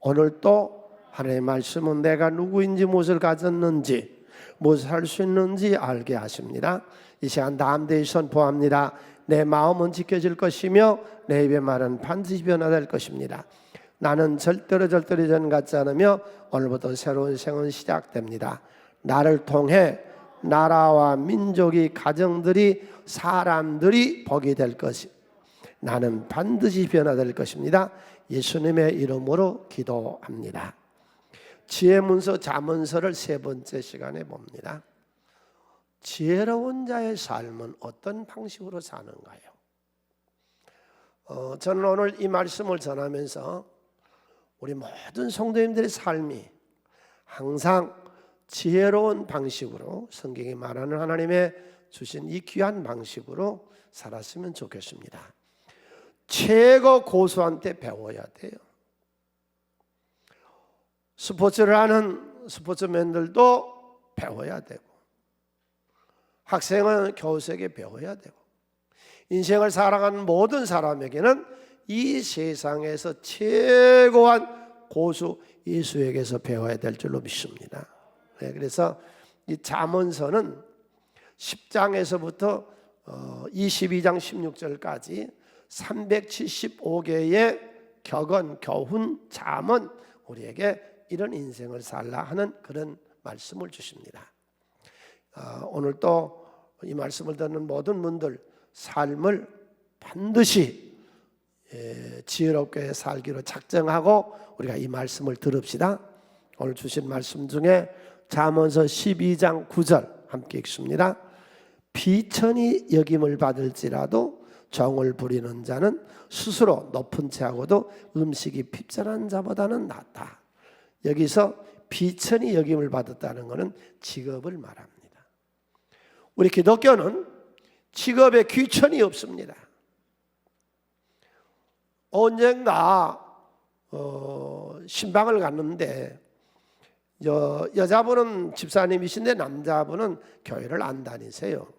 오늘 또 하나님의 말씀은 내가 누구인지, 무엇을 가졌는지, 무엇을 할 수 있는지 알게 하십니다. 이 시간 담대히 선포합니다. 내 마음은 지켜질 것이며 내 입의 말은 반드시 변화될 것입니다. 나는 절대로 전 같지 않으며 오늘부터 새로운 생은 시작됩니다. 나를 통해 나라와 민족이, 가정들이, 사람들이 복이 될 것이, 나는 반드시 변화될 것입니다. 예수님의 이름으로 기도합니다. 지혜문서 잠언서를 세 번째 시간에 봅니다. 지혜로운 자의 삶은 어떤 방식으로 사는가요? 저는 오늘 이 말씀을 전하면서 우리 모든 성도님들의 삶이 항상 지혜로운 방식으로, 성경이 말하는 하나님의 주신 이 귀한 방식으로 살았으면 좋겠습니다. 최고 고수한테 배워야 돼요. 스포츠를 하는 스포츠맨들도 배워야 되고, 학생은 교수에게 배워야 되고, 인생을 살아가는 모든 사람에게는 이 세상에서 최고한 고수 예수에게서 배워야 될 줄로 믿습니다. 그래서 이 잠언서는 10장에서부터 22장 16절까지 375개의 격언, 교훈, 잠언, 우리에게 이런 인생을 살라 하는 그런 말씀을 주십니다. 오늘 또 이 말씀을 듣는 모든 분들 삶을 반드시 지혜롭게 살기로 작정하고 우리가 이 말씀을 들읍시다. 오늘 주신 말씀 중에 잠언서 12장 9절 함께 읽습니다. 비천히 여김을 받을지라도 정을 부리는 자는 스스로 높은 채하고도 음식이 핍절한 자보다는 낫다. 여기서 비천히 여김을 받았다는 것은 직업을 말합니다. 우리 기독교는 직업에 귀천이 없습니다. 언젠가 신방을 갔는데 여자분은 집사님이신데 남자분은 교회를 안 다니세요.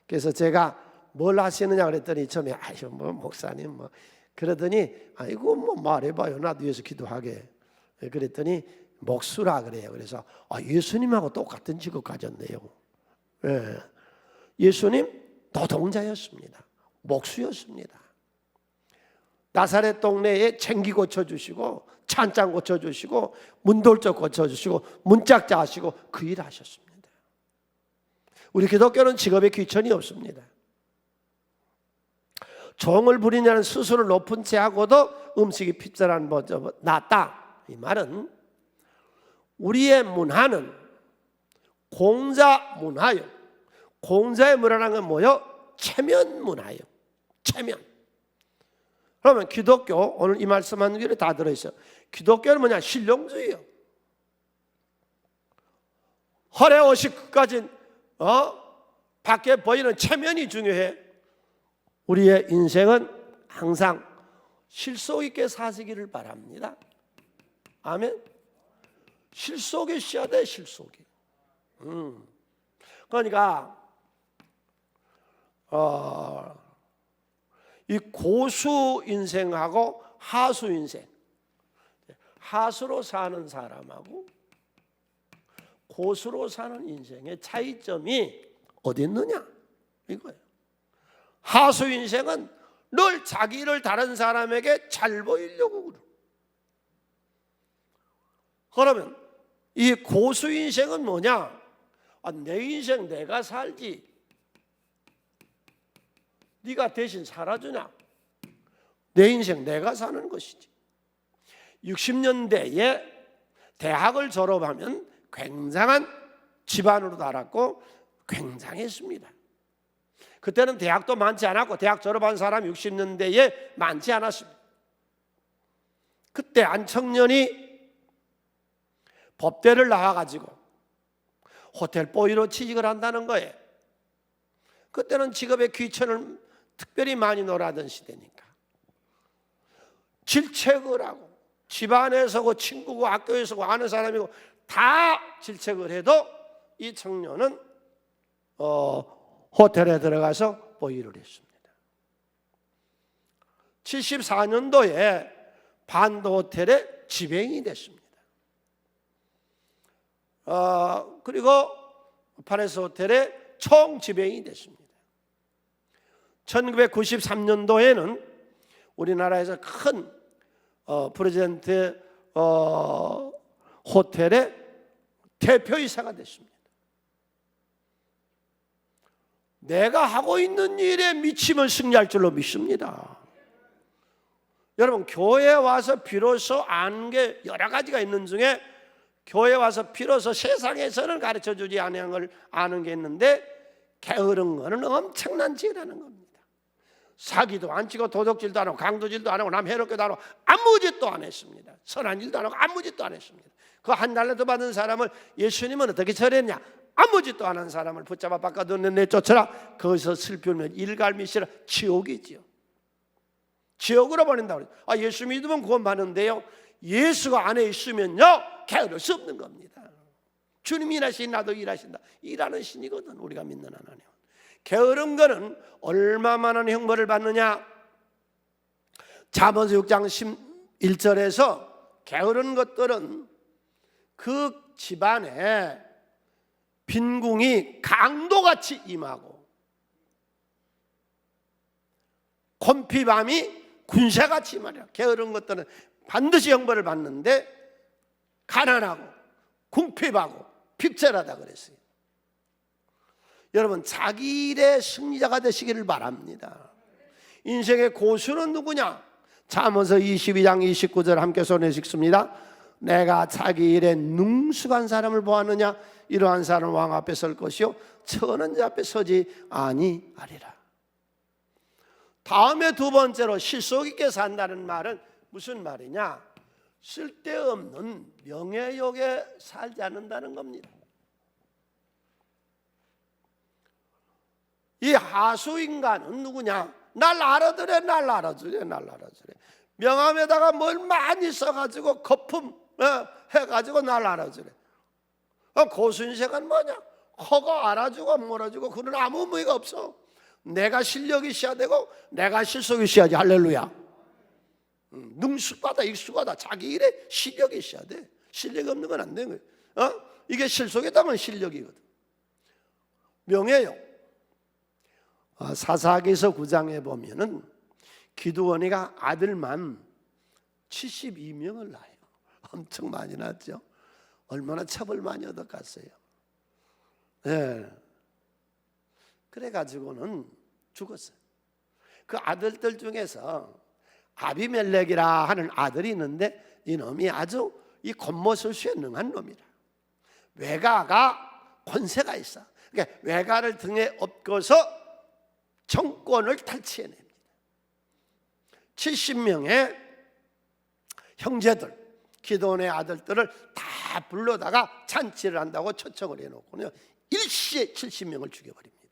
그래서 제가 뭘 하시느냐 그랬더니 처음에 아유 뭐 목사님 뭐 그러더니 아이고 뭐 말해봐요, 나도 위해서 기도하게. 그랬더니 목수라 그래요. 그래서 예수님하고 똑같은 직업 가졌네요. 예수님 노동자였습니다. 목수였습니다. 나사렛 동네에 쟁기 고쳐주시고 찬장 고쳐주시고 문돌적 고쳐주시고 문짝자 하시고 그 일 하셨습니다. 우리 기독교는 직업에 귀천이 없습니다. 정을 부리냐는 스스로 높은 채하고도 음식이 핍절한 것보다 낫다. 이 말은 우리의 문화는 공자 문화요. 공자의 문화라는 건 뭐요? 체면 문화요. 체면. 그러면 기독교, 오늘 이 말씀하는 게 다 들어있어요. 기독교는 뭐냐? 실용주의요. 허례 옷이 끝까지 밖에 보이는 체면이 중요해. 우리의 인생은 항상 실속 있게 사시기를 바랍니다. 아멘. 실속에 쉬어야 돼. 실속이. 그러니까 이 고수 인생하고 하수 인생, 하수로 사는 사람하고 고수로 사는 인생의 차이점이 어디 있느냐 이거예요. 하수 인생은 늘 자기를 다른 사람에게 잘 보이려고 그래요. 그러면 이 고수 인생은 뭐냐? 내 인생 내가 살지, 네가 대신 살아주냐? 내 인생 내가 사는 것이지. 60년대에 대학을 졸업하면 굉장한 집안으로 자랐고 굉장했습니다. 그때는 대학도 많지 않았고 대학 졸업한 사람이 60년대에 많지 않았습니다. 그때 한 청년이 법대를 나와가지고 호텔 보이로 취직을 한다는 거예요. 그때는 직업의 귀천을 특별히 많이 놀아던 시대니까 질책을 하고 집안에서고 친구고 학교에서고 아는 사람이고 다 질책을 해도 이 청년은 호텔에 들어가서 보이를 했습니다. 74년도에 반도 호텔의 지배인이 됐습니다. 그리고 파레스 호텔의 총 지배인이 됐습니다. 1993년도에는 우리나라에서 큰 프레젠트 호텔의 대표이사가 됐습니다. 내가 하고 있는 일에 미치면 승리할 줄로 믿습니다. 여러분, 교회에 와서 비로소 아는 게 여러 가지가 있는 중에 교회에 와서 비로소 세상에서는 가르쳐주지 않은 걸 아는 게 있는데, 게으른 거는 엄청난 죄라는 겁니다. 사기도 안 치고 도둑질도 안 하고 강도질도 안 하고 남 해롭게도 안 하고 아무 짓도 안 했습니다. 선한 일도 안 하고 아무 짓도 안 했습니다. 그 한 달러도 받은 사람을 예수님은 어떻게 처리했냐? 아무 짓도 안 한 사람을 붙잡아 바꿔두는 내쫓아라. 거기서 슬피 울며 일갈미시라. 지옥이지요. 지옥으로 보낸다고 그래요. 예수 믿으면 구원받는데요, 예수가 안에 있으면요 게으를 수 없는 겁니다. 주님이 일하시니 나도 일하신다. 일하는 신이거든, 우리가 믿는 하나님. 게으른 거는 얼마만한 형벌을 받느냐? 잠언서 6장 11절에서 게으른 것들은 그 집안에 빈궁이 강도같이 임하고 곰피밤이 군사같이 임하리라. 게으른 것들은 반드시 형벌을 받는데 가난하고 궁핍하고 핍절하다 그랬어요. 여러분, 자기 일의 승리자가 되시기를 바랍니다. 인생의 고수는 누구냐? 잠언서 22장 29절 함께 손에 읽습니다. 내가 자기 일에 능숙한 사람을 보았느냐? 이러한 사람은 왕 앞에 설 것이요 천한 자 앞에 서지 아니하리라. 다음에 두 번째로 실속 있게 산다는 말은 무슨 말이냐? 쓸데없는 명예욕에 살지 않는다는 겁니다. 이 하수인간은 누구냐? 날 알아들래, 날 알아주래, 날 알아주래. 명함에다가 뭘 많이 써가지고 거품 해가지고 날 알아주래. 고수인생은 뭐냐? 허가 알아주고 몰아주고 그런 아무 의미가 없어. 내가 실력이 있어야 되고 내가 실속이 있어야지. 할렐루야. 능숙하다 익숙하다 자기 일에 실력이 있어야 돼. 실력이 없는 건 안 되는 거예요. 이게 실속이다면 실력이거든. 명예요. 사사기서 9장에 보면은 기드온이가 아들만 72명을 낳아요. 엄청 많이 낳았죠. 얼마나 첩을 많이 얻어갔어요. 네. 그래가지고는 죽었어요. 그 아들들 중에서 아비멜렉이라 하는 아들이 있는데 이 놈이 아주 이 겉모술수에 능한 놈이라. 외가가 권세가 있어. 그러니까 외가를 등에 업고서 정권을 탈취해냅니다. 70명의 형제들, 기드온의 아들들을 다 불러다가 잔치를 한다고 초청을 해놓고요 일시에 70명을 죽여버립니다.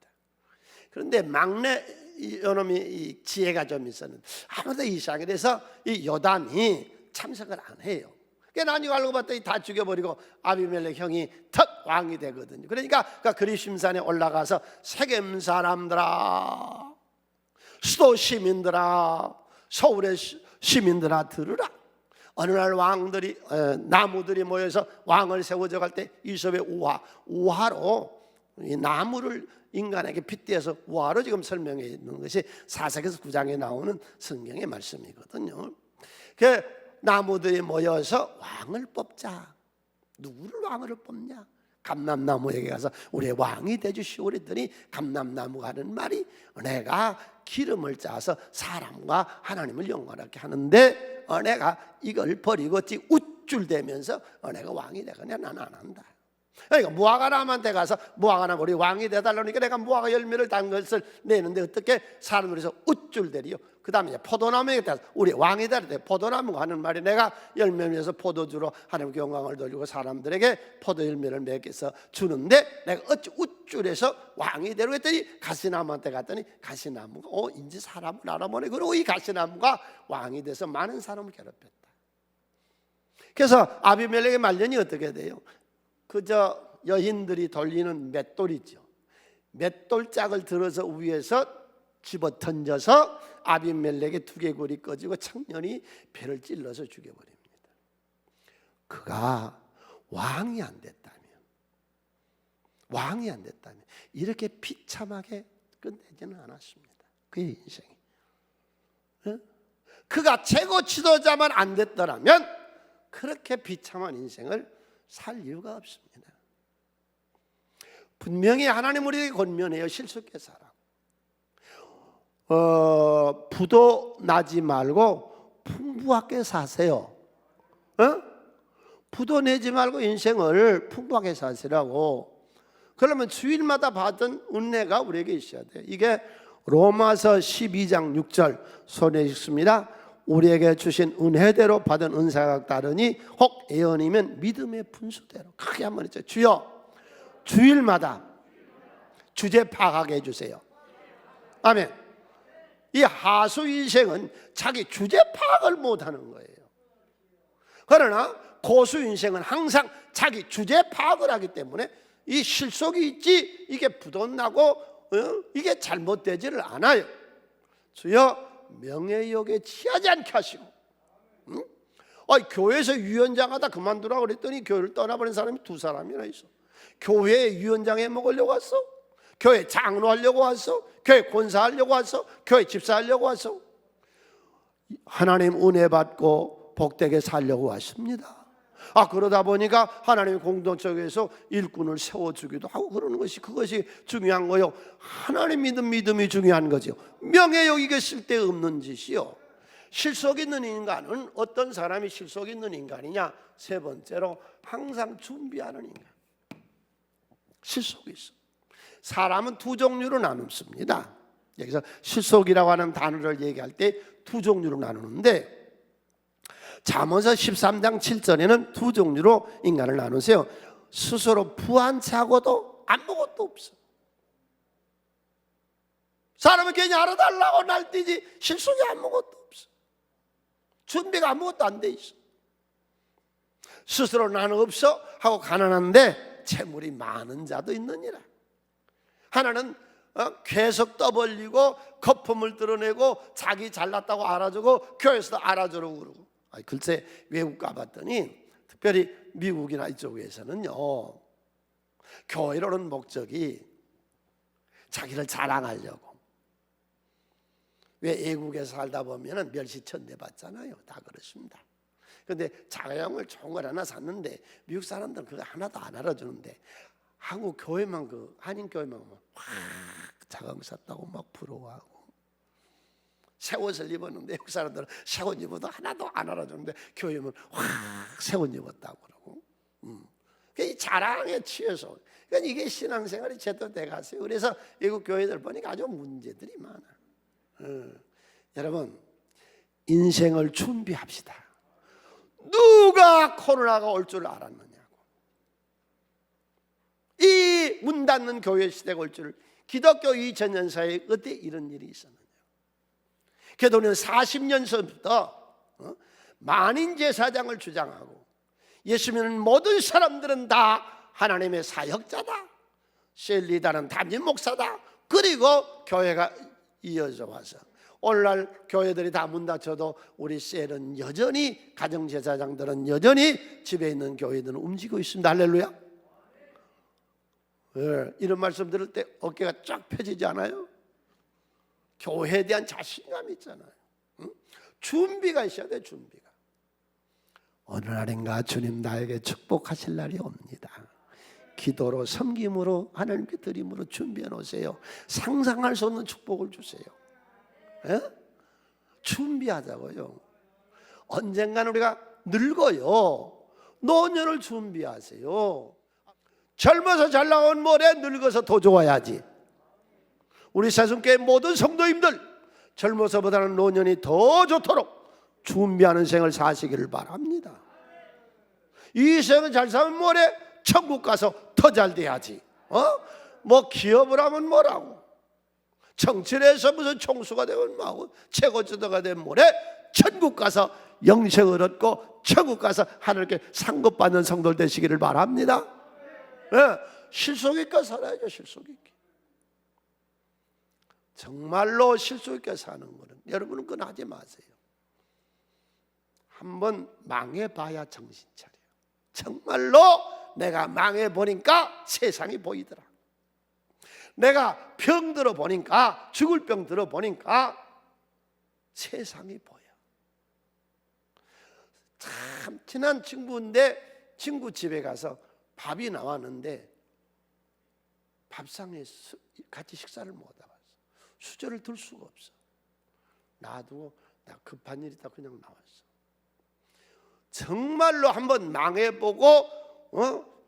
그런데 막내 이놈이 지혜가 좀 있었는데 아무도 이상해. 그래서 이 요담이 참석을 안 해요. 그러니까 나중에 알고 봤더니 다 죽여버리고 아비멜렉 형이 턱 왕이 되거든요. 그러니까 그리심산에 올라가서 세겜 사람들아, 수도 시민들아, 서울의 시민들아 들으라. 어느 날 왕들이 나무들이 모여서 왕을 세워져 갈 때 이솝의 우화로 이 나무를 인간에게 빗대어서 우화로 지금 설명해 있는 것이 사사기서 9장에 나오는 성경의 말씀이거든요. 그 나무들이 모여서 왕을 뽑자. 누구를 왕으로 뽑냐? 감람나무에게 가서 우리의 왕이 되주시오 그랬더니 감람나무가 하는 말이 내가 기름을 짜서 사람과 하나님을 영원하게 하는데 내가 이걸 버리고 우쭐대면서 내가 왕이 되거냐? 나는 안 한다. 그러니까 무화과나무한테 가서 무화과나무 우리 왕이 되달라니까 내가 무화과 열매를 단 것을 내는데 어떻게 사람들에서 우쭐대리요? 그 다음에 포도나무에 가서 우리 왕이 되라. 포도나무가 하는 말이 내가 열매면서 포도주로 하나님께 영광을 돌리고 사람들에게 포도 열매를 맺어서 주는데 내가 어찌 우쭐해서 왕이 되라고 했더니 가시나무한테 갔더니 가시나무가 인제 사람을 알아보네. 그리고 이 가시나무가 왕이 돼서 많은 사람을 괴롭혔다. 그래서 아비멜렉의 말년이 어떻게 돼요? 그저 여인들이 돌리는 맷돌이죠. 맷돌짝을 들어서 위에서 집어 던져서 아비멜렉의 두개골이 꺼지고 청년이 배를 찔러서 죽여버립니다. 그가 왕이 안 됐다면 이렇게 비참하게 끝내지는 않았습니다. 그의 인생이. 그가 최고 지도자만 안 됐더라면 그렇게 비참한 인생을 살 이유가 없습니다. 분명히 하나님 우리에게 권면해요. 실속해 살아. 부도 나지 말고 풍부하게 사세요. 부도 내지 말고 인생을 풍부하게 사시라고. 그러면 주일마다 받은 은혜가 우리에게 있어야 돼요. 이게 로마서 12장 6절 손에 읽습니다. 우리에게 주신 은혜대로 받은 은사가 따르니 혹 예언이면 믿음의 분수대로. 크게 한번 했죠. 주여 주일마다 주제 파악하게 해주세요. 아멘. 이 하수 인생은 자기 주제 파악을 못하는 거예요. 그러나 고수 인생은 항상 자기 주제 파악을 하기 때문에 이 실속이 있지 이게 부도나고 이게 잘못되지를 않아요. 주여 명예욕에 취하지 않게 하시고 교회에서 위원장하다 그만두라고 그랬더니 교회를 떠나버린 사람이 2사람이나 있어. 교회 위원장 해먹으려고 왔어? 교회 장로하려고 왔어? 교회 권사하려고 왔어? 교회 집사하려고 왔어? 하나님 은혜 받고 복되게 살려고 왔습니다. 그러다 보니까 하나님의 공동체에서 일꾼을 세워주기도 하고 그러는 그것이 중요한 거요. 하나님 믿음이 중요한 거죠. 명예욕 이게 쓸데없는 짓이요. 실속 있는 인간은 어떤 사람이 실속 있는 인간이냐? 세 번째로 항상 준비하는 인간. 실속이 있어. 사람은 2종류로 나눕니다. 여기서 실속이라고 하는 단어를 얘기할 때 2종류로 나누는데 잠언서 13장 7절에는 2종류로 인간을 나누세요. 스스로 부한차고도 아무것도 없어. 사람은 괜히 알아달라고 날뛰지 실속이 아무것도 없어. 준비가 아무것도 안 돼 있어. 스스로 나는 없어 하고 가난한데 재물이 많은 자도 있느니라. 하나는 계속 떠벌리고 거품을 드러내고 자기 잘났다고 알아주고 교회에서도 알아주라고 그러고. 글쎄 외국 가봤더니 특별히 미국이나 이쪽에서는요 교회를 오는 목적이 자기를 자랑하려고. 왜 외국에서 살다 보면 멸시천대 받잖아요. 다 그렇습니다. 그런데 자가용을 좋은 걸 하나 샀는데 미국 사람들은 그거 하나도 안 알아주는데 한국 교회만 한인 교회만 확 자가용 샀다고 막 부러워하고. 새 옷을 입었는데 외국 사람들은 새 옷 입어도 하나도 안 알아주는데 교회는 확 새 옷 입었다고 그러고. 이 자랑에 취해서. 그러니까 이게 신앙생활이 제대로 돼가세요. 그래서 외국 교회들 보니까 아주 문제들이 많아. 여러분 인생을 준비합시다. 누가 코로나가 올 줄 알았느냐고. 이 문 닫는 교회 시대가 올 줄 기독교 2000년 사이에 어때 이런 일이 있었느냐. 그동안 40년 전부터 만인 제사장을 주장하고 예수 믿는 모든 사람들은 다 하나님의 사역자다. 셀리다는 담임 목사다. 그리고 교회가 이어져 와서 오늘날 교회들이 다 문 닫혀도 우리 셀은 여전히 가정제사장들은 여전히 집에 있는 교회들은 움직이고 있습니다. 할렐루야. 이런 말씀 들을 때 어깨가 쫙 펴지지 않아요? 교회에 대한 자신감이 있잖아요. 준비가 있어야 돼. 준비가. 어느 날인가 주님 나에게 축복하실 날이 옵니다. 기도로 섬김으로 하나님께 드림으로 준비해 놓으세요. 상상할 수 없는 축복을 주세요. 준비하자고요. 언젠가는 우리가 늙어요. 노년을 준비하세요. 젊어서 잘 나온 모래 늙어서 더 좋아야지. 우리 사순교회 모든 성도님들 젊어서보다는 노년이 더 좋도록 준비하는 생을 사시기를 바랍니다. 이 생을 잘 사면 모레 천국 가서 더 잘 돼야지. 뭐 기업을 하면 뭐라고, 정치를 해서 무슨 총수가 되면 뭐하고, 최고지도가 되면 모레 천국 가서 영생을 얻고 천국 가서 하나님께 상급받는 성도들 되시기를 바랍니다. 실속 있게 살아야죠. 실속 있게. 정말로 실속 있게 사는 거는 여러분은 그건 하지 마세요. 한번 망해봐야 정신 차려요. 정말로 내가 망해보니까 세상이 보이더라. 내가 병 들어보니까, 죽을 병 들어보니까 세상이 보여. 참 친한 친구인데 친구 집에 가서 밥이 나왔는데 밥상에 같이 식사를 못 하고 수저를 들 수가 없어. 놔두고 나 급한 일 있다 그냥 나왔어. 정말로 한번 망해보고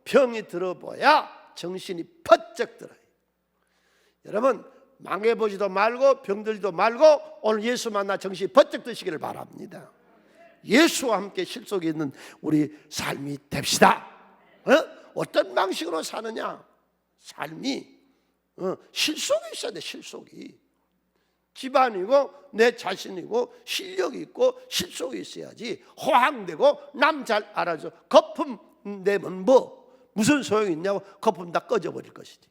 병이 들어봐야 정신이 퍼쩍 들어요. 여러분 망해보지도 말고 병들지도 말고 오늘 예수 만나 정신이 퍼쩍 드시기를 바랍니다. 예수와 함께 실속이 있는 우리 삶이 됩시다. 어떤 방식으로 사느냐? 삶이 실속이 있어야 돼. 실속이 집안이고 내 자신이고 실력이 있고 실속이 있어야지. 호황되고 남 잘 알아줘 거품 내면 무슨 소용이 있냐고. 거품 다 꺼져버릴 것이지.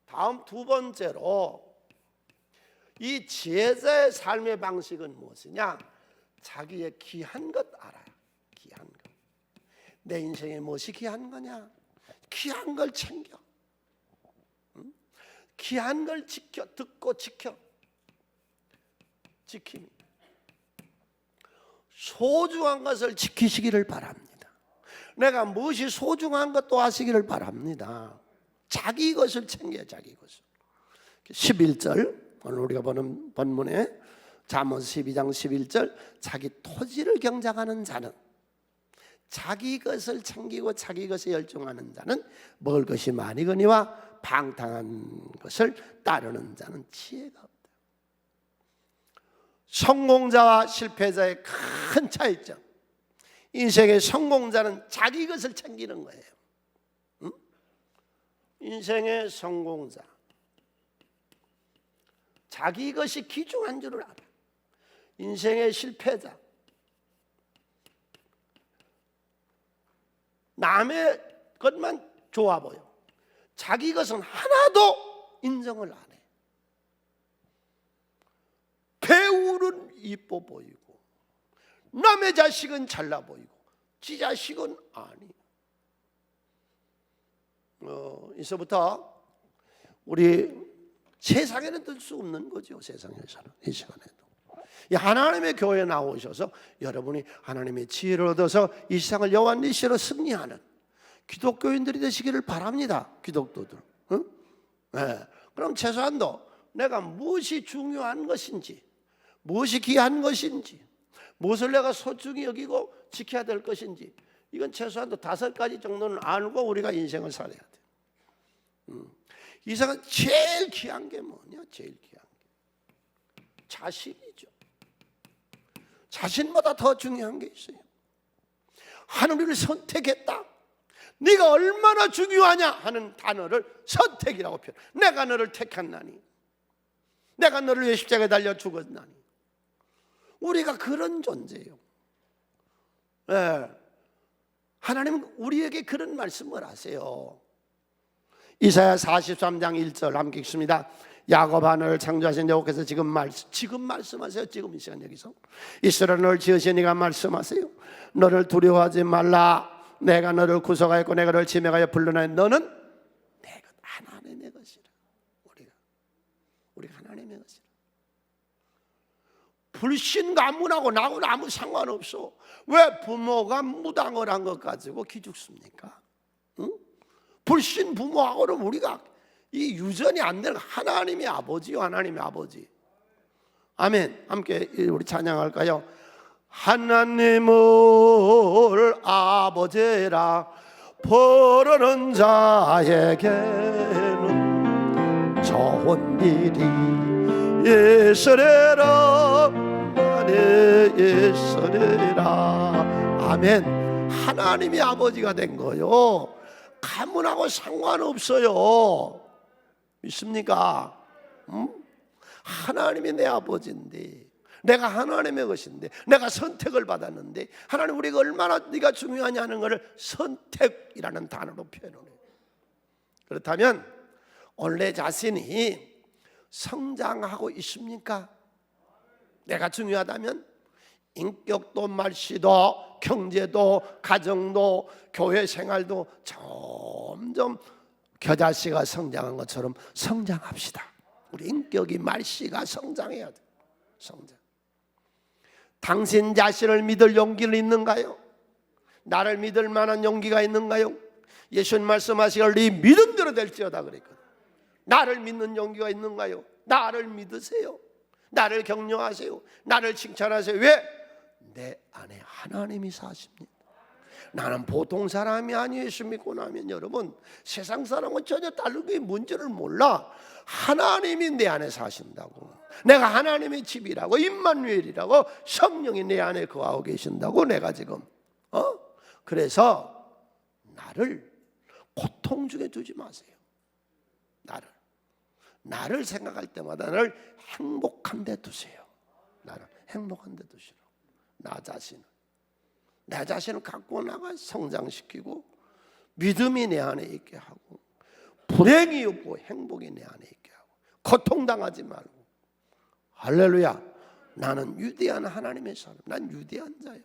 다음 두 번째로 이 제자의 삶의 방식은 무엇이냐? 자기의 귀한 것 알아요. 귀한 것. 내 인생에 무엇이 귀한 거냐? 귀한 걸 챙겨. 귀한 걸 지켜. 듣고 지켜. 지킴이. 소중한 것을 지키시기를 바랍니다. 내가 무엇이 소중한 것도 하시기를 바랍니다. 자기 것을 챙겨요. 자기 것을. 11절 오늘 우리가 보는 본문에 잠언 12장 11절 자기 토지를 경작하는 자는, 자기 것을 챙기고 자기 것에 열중하는 자는 먹을 것이 많이거니와 방탕한 것을 따르는 자는 지혜가 없다. 성공자와 실패자의 큰 차이점. 인생의 성공자는 자기 것을 챙기는 거예요. 인생의 성공자, 자기 것이 귀중한 줄을 알아. 인생의 실패자, 남의 것만 좋아 보여. 자기 것은 하나도 인정을 안 해. 배우는 이뻐 보이고 남의 자식은 잘나 보이고 지 자식은 아니. 이제부터 우리 세상에는 들 수 없는 거죠. 세상에서는 이 시간에도 하나님의 교회에 나오셔서 여러분이 하나님의 지혜를 얻어서 이 세상을 여호와 니시로 승리하는 기독교인들이 되시기를 바랍니다. 기독도들. 네. 그럼 최소한도 내가 무엇이 중요한 것인지, 무엇이 귀한 것인지, 무엇을 내가 소중히 여기고 지켜야 될 것인지, 이건 최소한도 5가지 정도는 알고 우리가 인생을 살아야 돼. 이 세상은 제일 귀한 게 뭐냐? 제일 귀한 게 자신이죠. 자신보다 더 중요한 게 있어요. 하나님을 선택했다. 네가 얼마나 중요하냐 하는 단어를 선택이라고 표현. 내가 너를 택했나니, 내가 너를 위해 십자가에 달려 죽었나니. 우리가 그런 존재예요. 네. 하나님은 우리에게 그런 말씀을 하세요. 이사야 43장 1절 함께 읽습니다. 야곱 하늘을 창조하신 여호와께서 지금 말씀하세요. 지금 이 시간 여기서 이스라엘 너를 지으신 이가 말씀하세요. 너를 두려워하지 말라. 내가 너를 구속하였고 내가 너를 지명하여 불러내. 너는 내 것, 하나님의 것이라. 우리가 하나님의 것이라. 불신 가문하고 나하고는 아무 상관없어. 왜 부모가 무당을 한 것 가지고 기죽습니까? 응? 불신 부모하고는 우리가 이 유전이 안 되는 하나님의 아버지요. 하나님의 아버지. 아멘. 함께 우리 찬양할까요? 하나님을 아버지라 부르는 자에게는 좋은 일이 있으리라. 있으리라. 아멘. 하나님이 아버지가 된 거요. 가문하고 상관없어요. 믿습니까? 하나님이 내 아버지인데, 내가 하나님의 것인데, 내가 선택을 받았는데, 하나님 우리가 얼마나 네가 중요하냐는 것을 선택이라는 단어로 표현을 해요. 그렇다면 오늘 내 자신이 성장하고 있습니까? 내가 중요하다면 인격도 말씨도 경제도 가정도 교회 생활도 점점 겨자씨가 성장한 것처럼 성장합시다. 우리 인격이 말씨가 성장해야 돼. 성장. 당신 자신을 믿을 용기는 있는가요? 나를 믿을 만한 용기가 있는가요? 예수님 말씀하시기를 네 믿음대로 될지어다 그랬거든. 나를 믿는 용기가 있는가요? 나를 믿으세요. 나를 격려하세요. 나를 칭찬하세요. 왜? 내 안에 하나님이 사십니다. 나는 보통 사람이 아니었습 믿고 나면 여러분 세상 사람은 전혀 다른 게 뭔지를 몰라. 하나님이 내 안에 사신다고, 내가 하나님의 집이라고, 임마누엘이라고, 성령이 내 안에 거하고 계신다고. 내가 지금 그래서 나를 고통 중에 두지 마세요. 나를 생각할 때마다 나를 행복한 데 두세요. 나를 행복한 데 두시라고. 내 자신을 갖고 나가 성장시키고 믿음이 내 안에 있게 하고 불행이 없고 행복이 내 안에 있게 하고 고통당하지 말고. 할렐루야. 나는 위대한 하나님의 사람, 난 위대한 자요.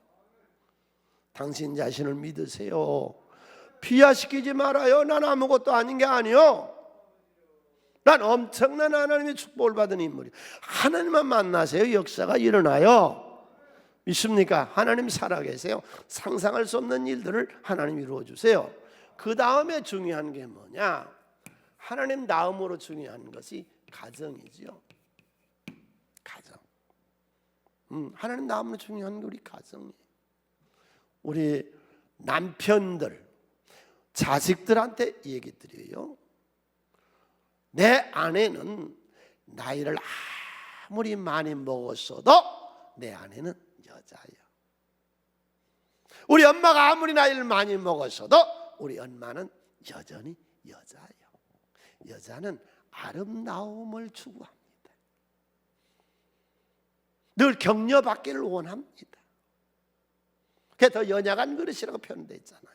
당신 자신을 믿으세요. 비하시키지 말아요. 난 아무것도 아닌 게 아니요. 난 엄청난 하나님의 축복을 받은 인물이에요. 하나님만 만나세요. 역사가 일어나요. 믿습니까? 하나님 살아계세요. 상상할 수 없는 일들을 하나님 이루어주세요. 그 다음에 중요한 게 뭐냐? 하나님 다음으로 중요한 것이 가정이죠. 가정. 하나님 다음으로 중요한 게 우리 가정이에요. 우리 남편들, 자식들한테 얘기 드려요. 내 아내는 나이를 아무리 많이 먹었어도 내 아내는 여자예요. 우리 엄마가 아무리 나이를 많이 먹었어도 우리 엄마는 여전히 여자예요. 여자는 아름다움을 추구합니다. 늘 격려받기를 원합니다. 그게 더 연약한 그릇이라고 표현되어 있잖아요.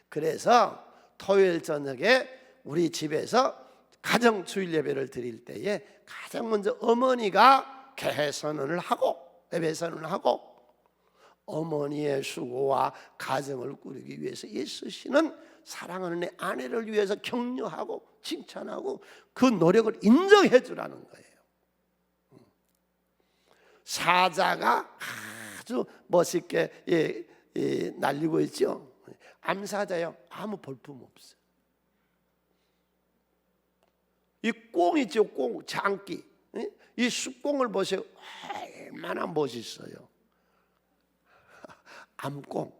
그래서 토요일 저녁에 우리 집에서 가정 주일 예배를 드릴 때에 가장 먼저 어머니가 개선언을 하고 예배 선언을 하고 어머니의 수고와 가정을 꾸리기 위해서 애쓰시는 사랑하는 내 아내를 위해서 격려하고 칭찬하고 그 노력을 인정해 주라는 거예요. 사자가 아주 멋있게 날리고 있죠. 암사자요, 아무 볼품 없어요. 이 꽁 있죠, 꽁, 장기. 이 숫꽁을 보세요. 얼마나 멋있어요. 암꽁,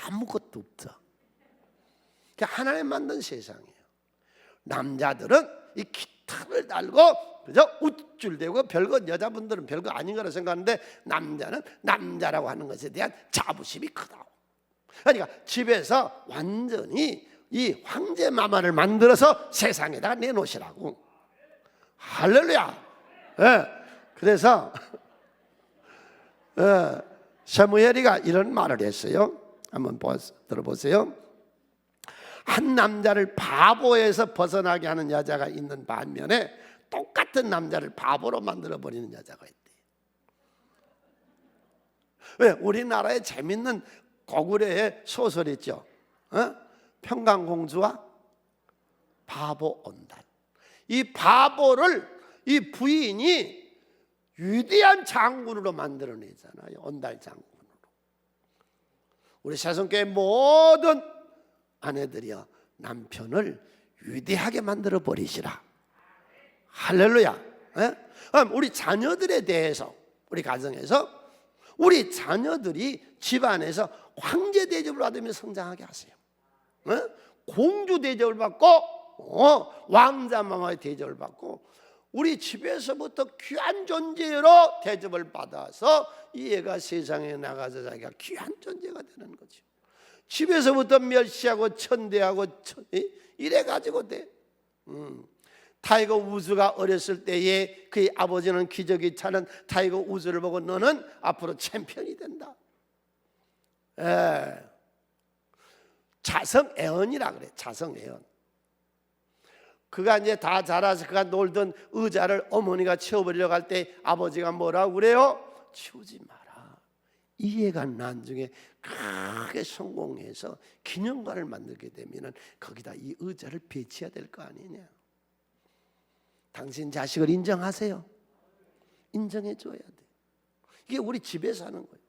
아무것도 없죠. 하나님 만든 세상이에요. 남자들은 이 기타를 달고 그죠? 우쭐대고 별거, 여자분들은 별거 아닌 거라 생각하는데 남자는 남자라고 하는 것에 대한 자부심이 크다고. 그러니까 집에서 완전히 이 황제 마마를 만들어서 세상에다가 내놓으시라고. 할렐루야. 그래서 사무엘이가 이런 말을 했어요. 한번 들어보세요. 한 남자를 바보에서 벗어나게 하는 여자가 있는 반면에 똑같은 남자를 바보로 만들어버리는 여자가 있대. 왜? 우리나라에 재밌는 고구려의 소설 있죠. 평강공주와 바보 온단. 이 바보를 이 부인이 위대한 장군으로 만들어내잖아요. 온달 장군으로. 우리 세상교회 모든 아내들이여 남편을 위대하게 만들어 버리시라. 할렐루야. 우리 자녀들에 대해서 우리 가정에서 우리 자녀들이 집안에서 황제 대접을 받으며 성장하게 하세요. 공주 대접을 받고 왕자 마마의 대접을 받고 우리 집에서부터 귀한 존재로 대접을 받아서 이 애가 세상에 나가서 자기가 귀한 존재가 되는 거죠. 집에서부터 멸시하고 천대하고 이래 가지고 돼. 타이거 우즈가 어렸을 때에 그의 아버지는 기저귀 차는 타이거 우즈를 보고 너는 앞으로 챔피언이 된다. 자성애언이라 그래. 자성애언. 그가 이제 다 자라서 그가 놀던 의자를 어머니가 치워버리려고 할 때 아버지가 뭐라고 그래요? 치우지 마라. 이 애가 나중에 크게 성공해서 기념관을 만들게 되면 거기다 이 의자를 배치해야 될 거 아니냐. 당신 자식을 인정하세요. 인정해 줘야 돼. 이게 우리 집에서 하는 거예요.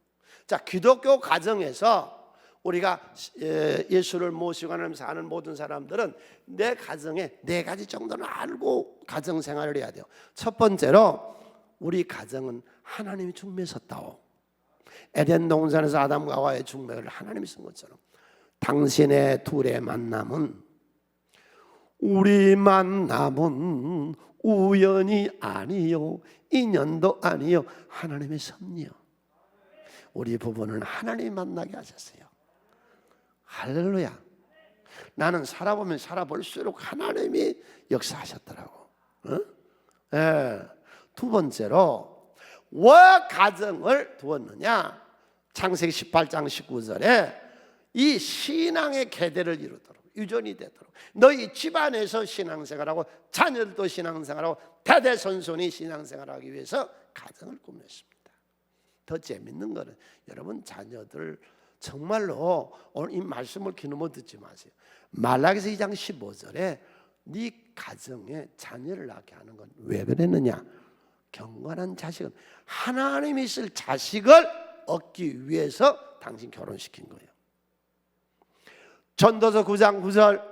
자, 기독교 가정에서 우리가 예수를 모시고 하나님 사는 모든 사람들은 내 가정에 4가지 정도는 알고 가정 생활을 해야 돼요. 첫 번째로 우리 가정은 하나님이 중매에 섰다오. 에덴 동산에서 아담과 하와의 중매를 하나님이 쓴 것처럼 당신의 둘의 만남은 우리 만남은 우연이 아니요 인연도 아니요 하나님의 섭리요. 우리 부부는 하나님이 만나게 하셨어요. 할렐루야. 나는 살아보면 살아볼수록 하나님이 역사하셨더라고. 두 번째로 왜 가정을 두었느냐. 창세기 18장 19절에 이 신앙의 계대를 이루도록 유전이 되도록 너희 집안에서 신앙생활하고 자녀들도 신앙생활하고 대대손손이 신앙생활하기 위해서 가정을 꾸몄습니다. 더 재밌는 거는 여러분 자녀들 정말로 오늘 이 말씀을 기누어 듣지 마세요. 말라기서 2장 15절에 네 가정에 자녀를 낳게 하는 건 왜 그랬느냐. 경건한 자식은 하나님이 쓸 자식을 얻기 위해서 당신 결혼시킨 거예요. 전도서 9장 9절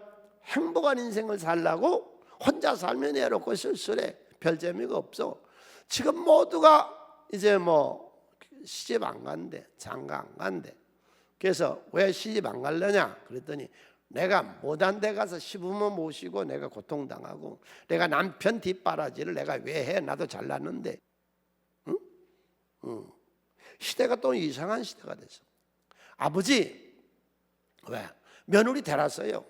행복한 인생을 살라고 혼자 살면 외롭고 쓸쓸해. 별 재미가 없어. 지금 모두가 이제 시집 안 간대. 장가 안 간대. 그래서 왜 시집 안 갈려냐 그랬더니 내가 못한 데 가서 시부모 모시고 내가 고통당하고 내가 남편 뒷바라지를 내가 왜 해. 나도 잘났는데. 시대가 또 이상한 시대가 됐어. 아버지 왜? 며느리 데렸어요.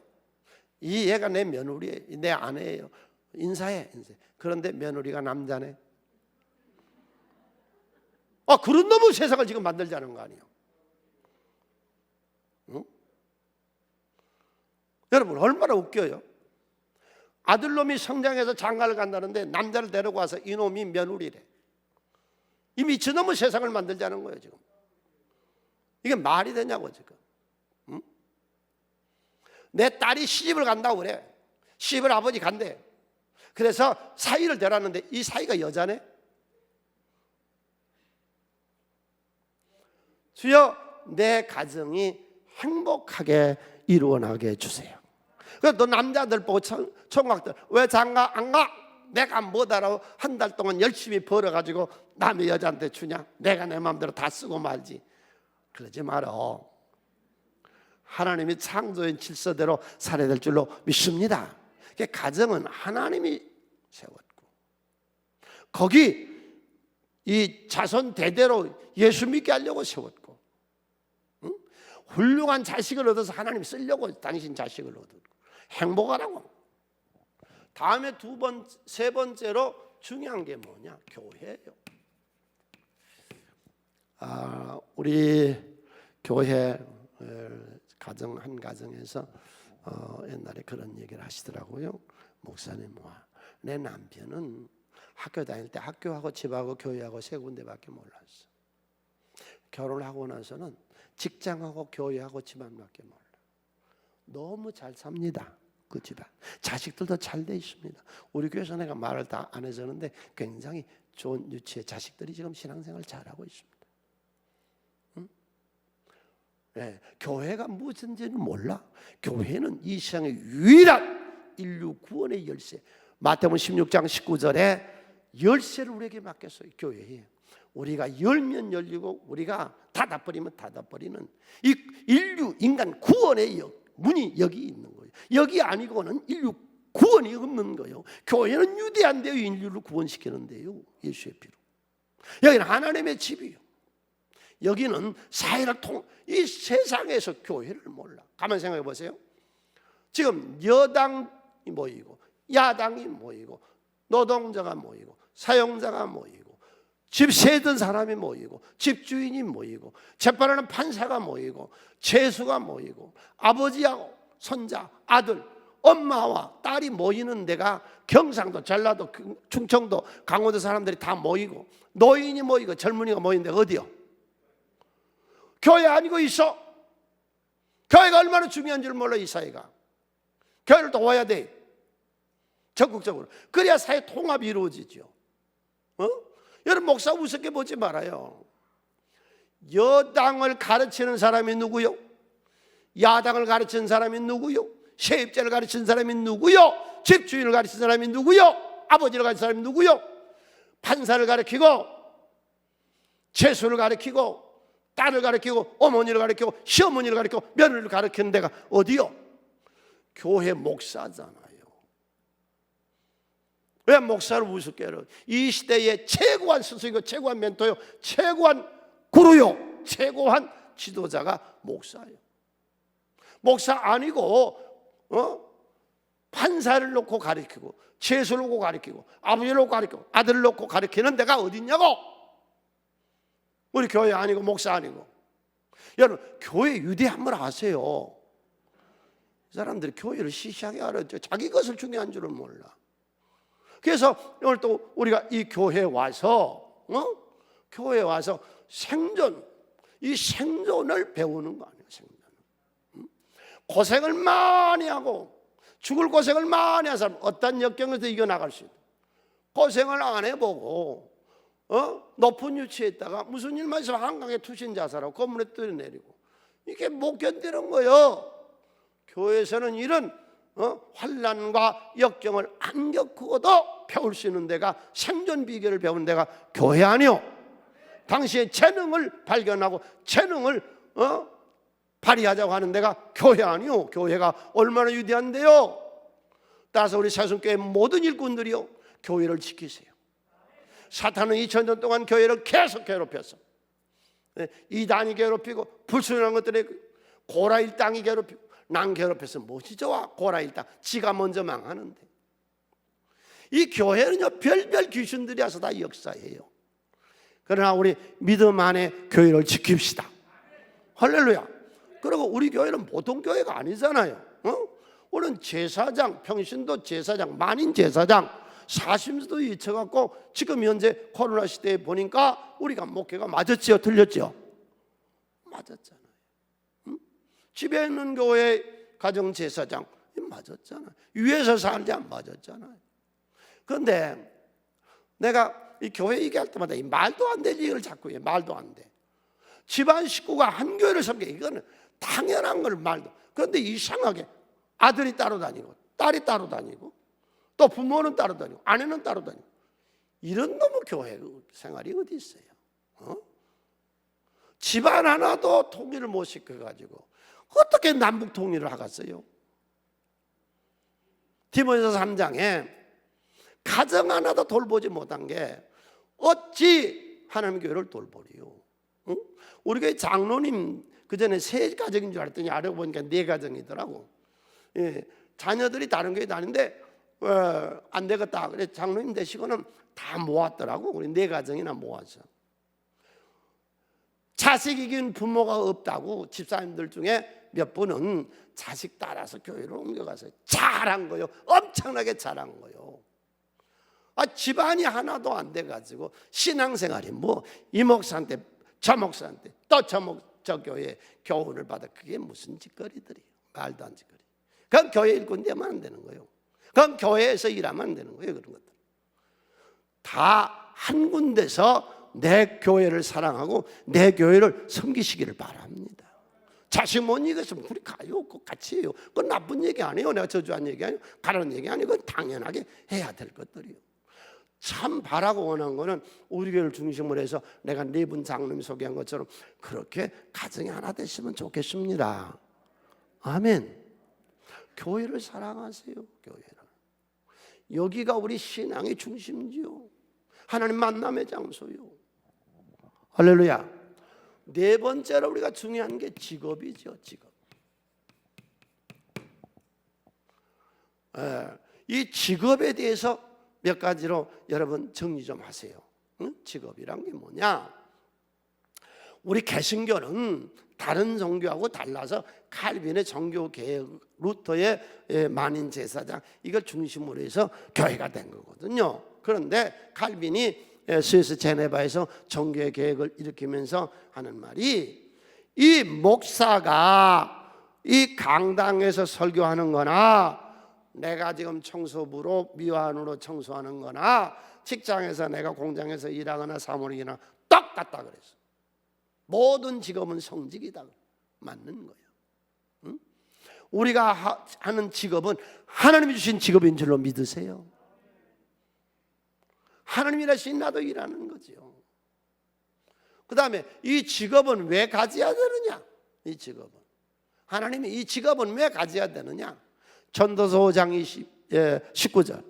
이 얘가 내 며느리예요. 내 아내예요. 인사해. 그런데 며느리가 남자네. 그런 놈의 세상을 지금 만들자는 거 아니에요. 여러분 얼마나 웃겨요. 아들놈이 성장해서 장가를 간다는데 남자를 데리고 와서 이놈이 며느리래. 이 미친놈의 세상을 만들자는 거예요 지금. 이게 말이 되냐고 지금. 내 딸이 시집을 간다고 그래. 시집을 아버지 간대. 그래서 사위를 데려왔는데 이 사위가 여자네. 주여 내 가정이 행복하게 이루어나게 해주세요. 그래서 너 남자들 보고 총각들 왜 장가 안 가? 내가 못 알아. 한 달 동안 열심히 벌어가지고 남의 여자한테 주냐? 내가 내 마음대로 다 쓰고 말지. 그러지 마라. 하나님이 창조인 질서대로 살아야 될 줄로 믿습니다. 가정은 하나님이 세웠고 거기 이 자손 대대로 예수 믿게 하려고 세웠고 훌륭한 자식을 얻어서 하나님 쓰려고 당신 자식을 얻었고 행복하라고. 다음에 세 번째로 중요한 게 뭐냐? 교회예요. 우리 교회 가정 한 가정에서 옛날에 그런 얘기를 하시더라고요. 목사님 내 남편은 학교 다닐 때 학교하고 집하고 교회하고 3군데밖에 몰랐어. 결혼을 하고 나서는 직장하고 교회하고 집안밖에 몰라. 너무 잘 삽니다. 그 집안. 자식들도 잘 돼 있습니다. 우리 교회에서 내가 말을 다 안 해주는데 굉장히 좋은 유치의 자식들이 지금 신앙생활 잘하고 있습니다. 네, 교회가 무엇인지는 몰라. 교회는 이 세상의 유일한 인류 구원의 열쇠. 마태복음 16장 19절에 열쇠를 우리에게 맡겼어요. 교회에. 우리가 열면 열리고 우리가 닫아버리면 닫아버리는 이 인류 인간 구원의 문이 여기 있는 거예요. 여기 아니고는 인류 구원이 없는 거예요. 교회는 유대한 데요 인류를 구원시키는 데요. 예수의 피로. 여기는 하나님의 집이요. 여기는 사회를 이 세상에서 교회를 몰라. 가만 생각해 보세요. 지금 여당이 모이고 야당이 모이고 노동자가 모이고 사용자가 모이고 집 세던 사람이 모이고 집주인이 모이고 재판하는 판사가 모이고 죄수가 모이고 아버지하고 손자 아들 엄마와 딸이 모이는 데가 경상도, 전라도, 충청도, 강원도 사람들이 다 모이고 노인이 모이고 젊은이가 모이는 데가 어디요? 교회 아니고 있어. 교회가 얼마나 중요한 줄 몰라. 이 사회가 교회를 도와야 돼. 적극적으로. 그래야 사회 통합이 이루어지죠. 여러분, 목사 우습게 보지 말아요. 여당을 가르치는 사람이 누구요? 야당을 가르치는 사람이 누구요? 세입자를 가르치는 사람이 누구요? 집주인을 가르치는 사람이 누구요? 아버지를 가르치는 사람이 누구요? 판사를 가르치고 재수를 가르치고 딸을 가르치고 어머니를 가르치고 시어머니를 가르치고 며느리를 가르치는 데가 어디요? 교회 목사잖아요. 왜 목사를 우습게 해요? 이 시대의 최고한 스승이고 최고한 멘토요, 최고한 구루요, 최고한 지도자가 목사예요. 목사 아니고 판사를 놓고 가르치고 재수를 놓고 가르치고 아버지를 놓고 가르치고 아들을 놓고 가르치는 데가 어딨냐고. 우리 교회 아니고 목사 아니고. 여러분, 교회 유대한 걸 아세요? 이 사람들이 교회를 시시하게 알았죠. 자기 것을 중요한 줄은 몰라. 그래서 오늘 또 우리가 이 교회에 와서 교회에 와서 생존, 이 생존을 배우는 거 아니에요. 생존. 고생을 많이 하고 죽을 고생을 많이 한 사람, 어떤 역경에서 이겨나갈 수 있다. 고생을 안 해보고 높은 위치에 있다가 무슨 일만 있으면 한강에 투신 자살하고 건물에 뛰어내리고 이게 못 견디는 거예요. 교회에서는 이런 환난과 역경을 안 겪고도 배울 수 있는 데가, 생존 비결을 배우는 데가 교회 아니요. 당시의 재능을 발견하고 재능을 발휘하자고 하는 데가 교회 아니요. 교회가 얼마나 위대한데요. 따라서 우리 새순교회 모든 일꾼들이요, 교회를 지키세요. 사탄은 2000년 동안 교회를 계속 괴롭혔어. 이단이 괴롭히고 불순한 것들에 고라 일당이 괴롭히고 난 괴롭혀서 무엇이 좋아? 고라 일당 지가 먼저 망하는데. 이 교회는요, 별별 귀신들이 와서 다 역사해요. 그러나 우리 믿음 안에 교회를 지킵시다. 할렐루야. 그리고 우리 교회는 보통 교회가 아니잖아요. 우리는 제사장, 평신도 제사장, 만인 제사장, 사심수도 잊혀갖고 지금 현재 코로나 시대에 보니까 우리가 목회가 맞았지요? 틀렸지요? 맞았잖아요. 집에 있는 교회 가정제사장 맞았잖아요. 위에서 살지 안 맞았잖아요. 그런데 내가 이 교회 얘기할 때마다 이 말도 안 될 얘기를 자꾸 해. 말도 안 돼. 집안 식구가 한 교회를 섬겨, 이거는 당연한 걸 말도. 그런데 이상하게 아들이 따로 다니고 딸이 따로 다니고 또 부모는 따로 다니고 아내는 따로 다니고, 이런 놈의 교회 생활이 어디 있어요? 집안 하나도 통일을 못 시켜가지고 어떻게 남북 통일을 하겠어요? 디모데서 3장에 가정 하나도 돌보지 못한 게 어찌 하나님 교회를 돌보리요? 우리 교회 장로님 그전에 세 가정인 줄 알았더니 알고 보니까 네 가정이더라고. 자녀들이 다른 교회 다니는데 안 되겠다. 그래 장로님 되시고는 다 모았더라고. 우리 네 가정이나 모아서. 자식이 긴 부모가 없다고 집사님들 중에 몇 분은 자식 따라서 교회로 옮겨가서 잘한 거요. 엄청나게 잘한 거요. 집안이 하나도 안 돼가지고 신앙생활이 이 목사한테 저 목사한테 또 저 교회 교훈을 받아. 그게 무슨 짓거리들이에요. 말도 안 짓거리. 그건 교회 일꾼 되면 안 되는 거예요. 그건 교회에서 일하면 안 되는 거예요. 그런 것들 다 한 군데서 내 교회를 사랑하고 내 교회를 섬기시기를 바랍니다. 자식 못 이겼으면 우리 가요. 꼭 같이 해요. 그건 나쁜 얘기 아니에요. 내가 저주한 얘기 아니에요. 가라는 얘기 아니에요. 그건 당연하게 해야 될 것들이에요. 참 바라고 원한 거는 우리 교회를 중심으로 해서 내가 네 분 장로님이 소개한 것처럼 그렇게 가정이 하나 되시면 좋겠습니다. 아멘. 교회를 사랑하세요. 교회를. 여기가 우리 신앙의 중심지요. 하나님 만남의 장소요. 할렐루야. 네 번째로 우리가 중요한 게 직업이죠. 직업. 이 직업에 대해서 몇 가지로 여러분 정리 좀 하세요. 직업이란 게 뭐냐? 우리 개신교는 다른 종교하고 달라서 칼빈의 종교 개혁 루터의 만인 제사장 이걸 중심으로 해서 교회가 된 거거든요. 그런데 칼빈이 스위스 제네바에서 종교의 개혁을 일으키면서 하는 말이, 이 목사가 이 강당에서 설교하는 거나 내가 지금 청소부로 미화원으로 청소하는 거나 직장에서 내가 공장에서 일하거나 사무직이나 똑같다 그랬어. 모든 직업은 성직이다. 맞는 거예요. 응? 우리가 하는 직업은 하나님이 주신 직업인 줄로 믿으세요. 하나님이 일하신 나도 일하는 거죠. 그 다음에 이 직업은 왜 가져야 되느냐? 이 직업은 하나님이 이 직업은 왜 가져야 되느냐? 전도서 5장 19절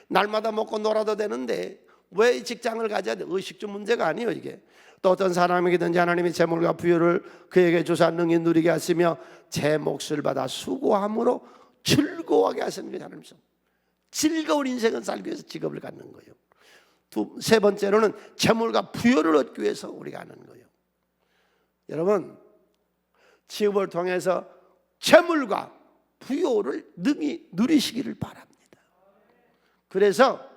날마다 먹고 놀아도 되는데 왜 이 직장을 가져야 돼? 의식주 문제가 아니에요. 이게 또 어떤 사람에게든지 하나님이 재물과 부여를 그에게 주사 능히 누리게 하시며 제 몫을 받아 수고함으로 즐거워하게 하시는 게 하나님 성. 즐거운 인생을 살기 위해서 직업을 갖는 거예요. 세 번째로는 재물과 부여를 얻기 위해서 우리가 하는 거예요. 여러분, 직업을 통해서 재물과 부여를 능히 누리시기를 바랍니다. 그래서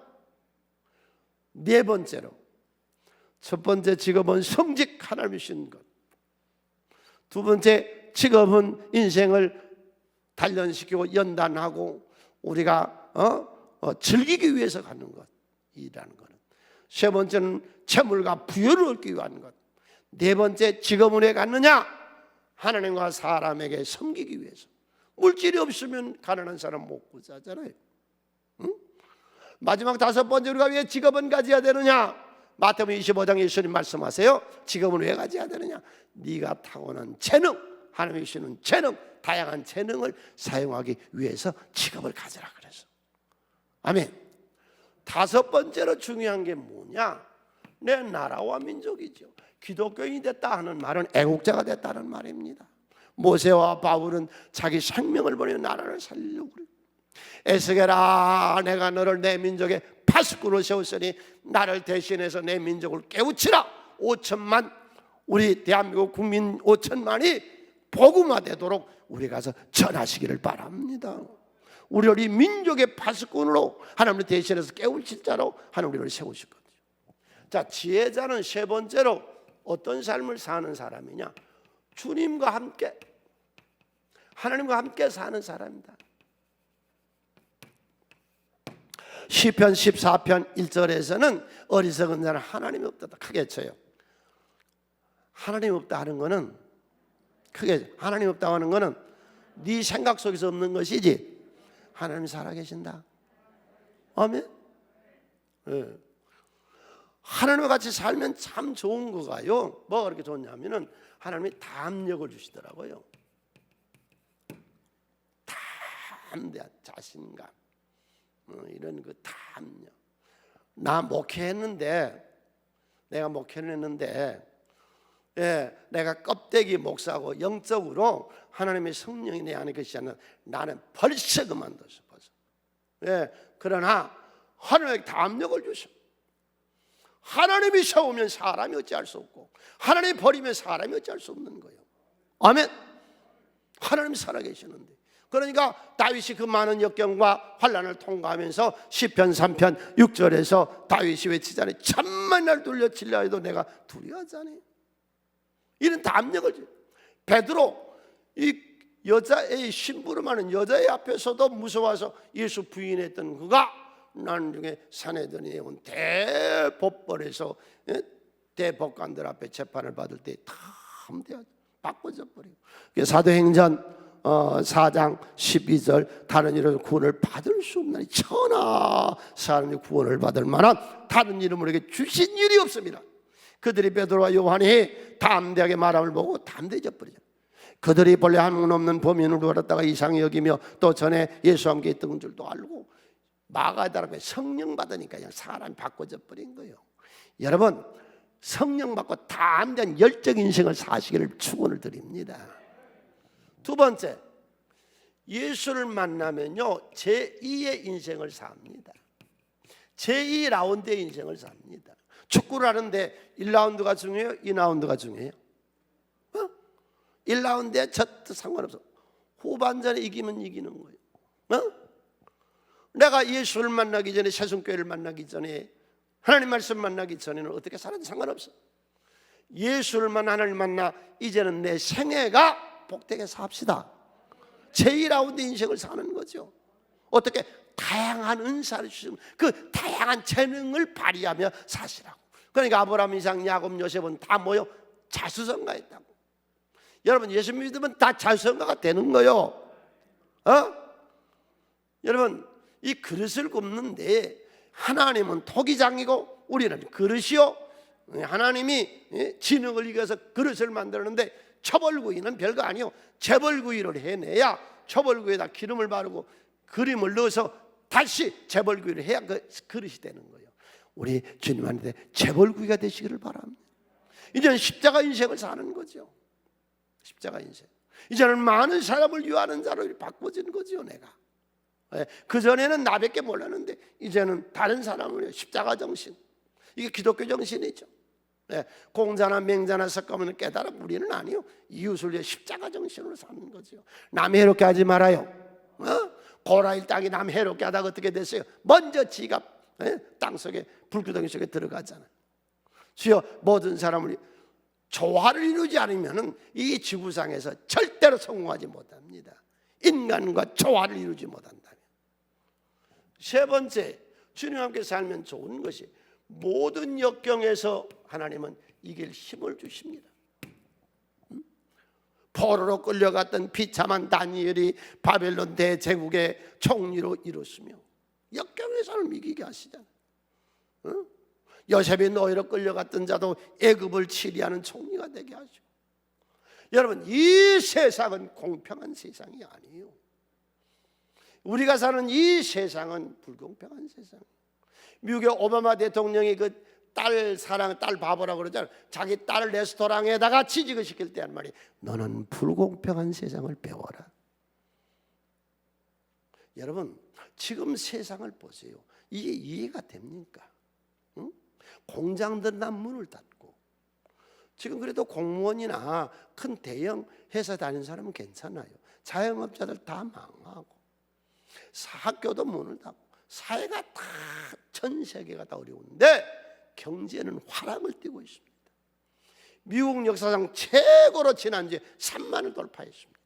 네 번째로, 첫 번째 직업은 성직 하나님이 주신 것. 두 번째 직업은 인생을 단련시키고 연단하고 우리가 즐기기 위해서 가는 것이라는 거는. 세 번째는 재물과 부여를 얻기 위한 것. 네 번째 직업은 왜 갖느냐? 하나님과 사람에게 섬기기 위해서. 물질이 없으면 가난한 사람 먹고 사잖아요. 응? 마지막 다섯 번째, 우리가 왜 직업은 가져야 되느냐? 마태복음 25장 예수님 말씀하세요. 직업은 왜 가져야 되느냐? 네가 타고난 재능, 하나님이 주시는 재능, 다양한 재능을 사용하기 위해서 직업을 가져라 그래서. 아멘. 다섯 번째로 중요한 게 뭐냐? 내 나라와 민족이죠. 기독교인이 됐다 하는 말은 애국자가 됐다는 말입니다. 모세와 바울은 자기 생명을 버리며 나라를 살리려고 그래요. 에스겔아, 내가 너를 내 민족의 파수꾼으로 세웠으니 나를 대신해서 내 민족을 깨우치라. 5천만, 우리 대한민국 국민 5천만이 복음화되도록 우리 가서 전하시기를 바랍니다. 우리를 이 민족의 파수꾼으로 하나님을 대신해서 깨우칠 자로 하나님 우리를 세우실 거죠. 자, 지혜자는 세 번째로 어떤 삶을 사는 사람이냐? 주님과 함께, 하나님과 함께 사는 사람이다. 시편 14편 1절에서는 어리석은 자는 하나님이 없다 크게 쳐요. 하나님 없다 하는 거는 크게, 하나님 없다 하는 거는 네 생각 속에서 없는 것이지 하나님이 살아계신다. 아멘. 네. 하나님과 같이 살면 참 좋은 거가요. 뭐가 그렇게 좋냐면은 하나님이 담력을 주시더라고요. 담대한 자신감, 이런 그 담력. 나 목회했는데, 내가 목회를 했는데, 내가 껍데기 목사고 영적으로 하나님의 성령이 내 안에 계시잖아요. 나는 벌써 그만뒀어, 벌써. 그러나 하나님의 담력을 주셔. 하나님이 세우면 사람이 어찌할 수 없고, 하나님이 버리면 사람이 어찌할 수 없는 거예요. 아멘. 하나님이 살아계시는데, 그러니까 다윗이 그 많은 역경과 환난을 통과하면서 시편 3편 6절에서 다윗이 외치잖아요. 천만 날 둘러치려 해도 내가 두려워하지 않아요. 이런 담력을 줘요. 베드로, 이 여자의 심부름하는 여자의 앞에서도 무서워서 예수 부인했던 그가 나중에 사내들이 온 대법벌에서 대법관들 앞에 재판을 받을 때 담대하게 바꿔져 버리고, 사도행전 4장 12절 다른 이름으로 구원을 받을 수 없나니 천하 사람이 구원을 받을 만한 다른 이름으로 우리에게 주신 일이 없습니다. 그들이 베드로와 요한이 담대하게 말함을 보고 담대해져 버리죠. 그들이 본래 한문 없는 범인을 벌였다가 이상히 여기며 또 전에 예수와 함께 있던 줄도 알고 마가다락에 성령 받으니까 그냥 사람이 바꿔져 버린 거예요. 여러분, 성령 받고 담대한 열정 인생을 사시기를 축원을 드립니다. 두 번째, 예수를 만나면요 제2의 인생을 삽니다. 제2라운드의 인생을 삽니다. 축구를 하는데 1라운드가 중요해요? 2라운드가 중요해요? 1라운드에 졌도 상관없어. 후반전에 이기면 이기는 거예요. 내가 예수를 만나기 전에, 새순교회를 만나기 전에, 하나님 말씀 만나기 전에는 어떻게 살아도 상관없어. 예수를 만나, 하나님 만나, 이제는 내 생애가 복되게 삽시다. 제2라운드 인생을 사는 거죠. 어떻게? 다양한 은사를 주시면 그 다양한 재능을 발휘하며 사시라고. 그러니까 아브라함, 이삭, 야곱, 요셉은 다 모여 자수성가했다고. 여러분, 예수 믿으면 다 자수성가가 되는 거요. 여러분, 이 그릇을 굽는데 하나님은 토기장이고 우리는 그릇이요. 하나님이 진흙을 이겨서 그릇을 만들었는데 초벌구이는 별거 아니요. 재벌구이를 해내야 초벌구이에다 기름을 바르고 그림을 넣어서 다시 재벌구이를 해야 그 그릇이 되는 거예요. 우리 주님한테 재벌구이가 되시기를 바랍니다. 이제는 십자가 인생을 사는 거죠. 십자가 인생. 이제는 많은 사람을 위하는 자로 바꿔진 거죠, 내가. 그전에는 나밖에 몰랐는데 이제는 다른 사람을 십자가 정신. 이게 기독교 정신이죠. 공자나 맹자나 섞으면 깨달은 우리는 아니요. 이웃을 위해 십자가 정신으로 사는 거죠. 남 해롭게 하지 말아요. 고라일 땅이 남 해롭게 하다가 어떻게 됐어요? 먼저 지가 땅속에 불구덩이 속에 들어가잖아요. 주여, 모든 사람을 조화를 이루지 않으면 이 지구상에서 절대로 성공하지 못합니다. 인간과 조화를 이루지 못한다면. 세 번째, 주님과 함께 살면 좋은 것이 모든 역경에서 하나님은 이길 힘을 주십니다. 포로로 끌려갔던 비참한 다니엘이 바벨론 대제국의 총리로 이뤘으며 역경에서는 이기게 하시잖아요. 요셉이 노예로 끌려갔던 자도 애굽을 치리하는 총리가 되게 하죠. 여러분, 이 세상은 공평한 세상이 아니에요. 우리가 사는 이 세상은 불공평한 세상이에요. 미국의 오바마 대통령이 그 딸 사랑, 딸 바보라고 그러잖아요. 자기 딸을 레스토랑에다가 취직을 시킬 때 한 말이, 너는 불공평한 세상을 배워라. 여러분, 지금 세상을 보세요. 이게 이해가 됩니까? 공장들 다 문을 닫고, 지금 그래도 공무원이나 큰 대형 회사 다니는 사람은 괜찮아요. 자영업자들 다 망하고, 학교도 문을 닫고, 사회가 다, 전 세계가 다 어려운데 경제는 화랑을 띠고 있습니다. 미국 역사상 최고로 지난주에 3만을 돌파했습니다.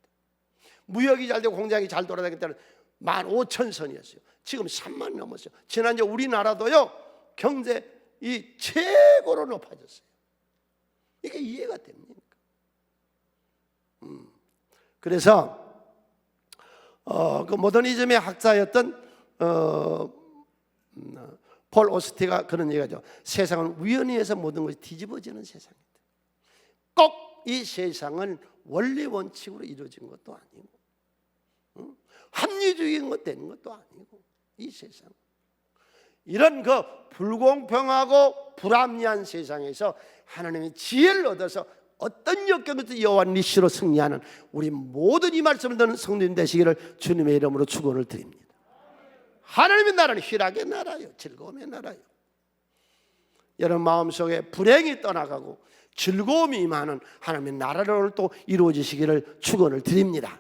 무역이 잘 되고 공장이 잘 돌아다닐 때는 15,000선이었어요. 지금 3만 넘었어요. 지난주 우리나라도요, 경제 이 최고로 높아졌어요. 이게 이해가 됩니까? 그래서 그 모더니즘의 학자였던 폴 오스티가 그런 얘기하죠. 세상은 우연히해서 모든 것이 뒤집어지는 세상이다. 꼭 이 세상은 원리 원칙으로 이루어진 것도 아니고, 합리주의인 것 되는 것도 아니고, 이 세상 이런 그 불공평하고 불합리한 세상에서 하나님의 지혜를 얻어서 어떤 역경에도 여호와 니시로 승리하는 우리 모든 이 말씀을 듣는 성도님 되시기를 주님의 이름으로 축원을 드립니다. 하나님의 나라는 희락의 나라요, 즐거움의 나라요. 여러분 마음속에 불행이 떠나가고 즐거움이 임하는 하나님의 나라를 또 이루어지시기를 축원을 드립니다.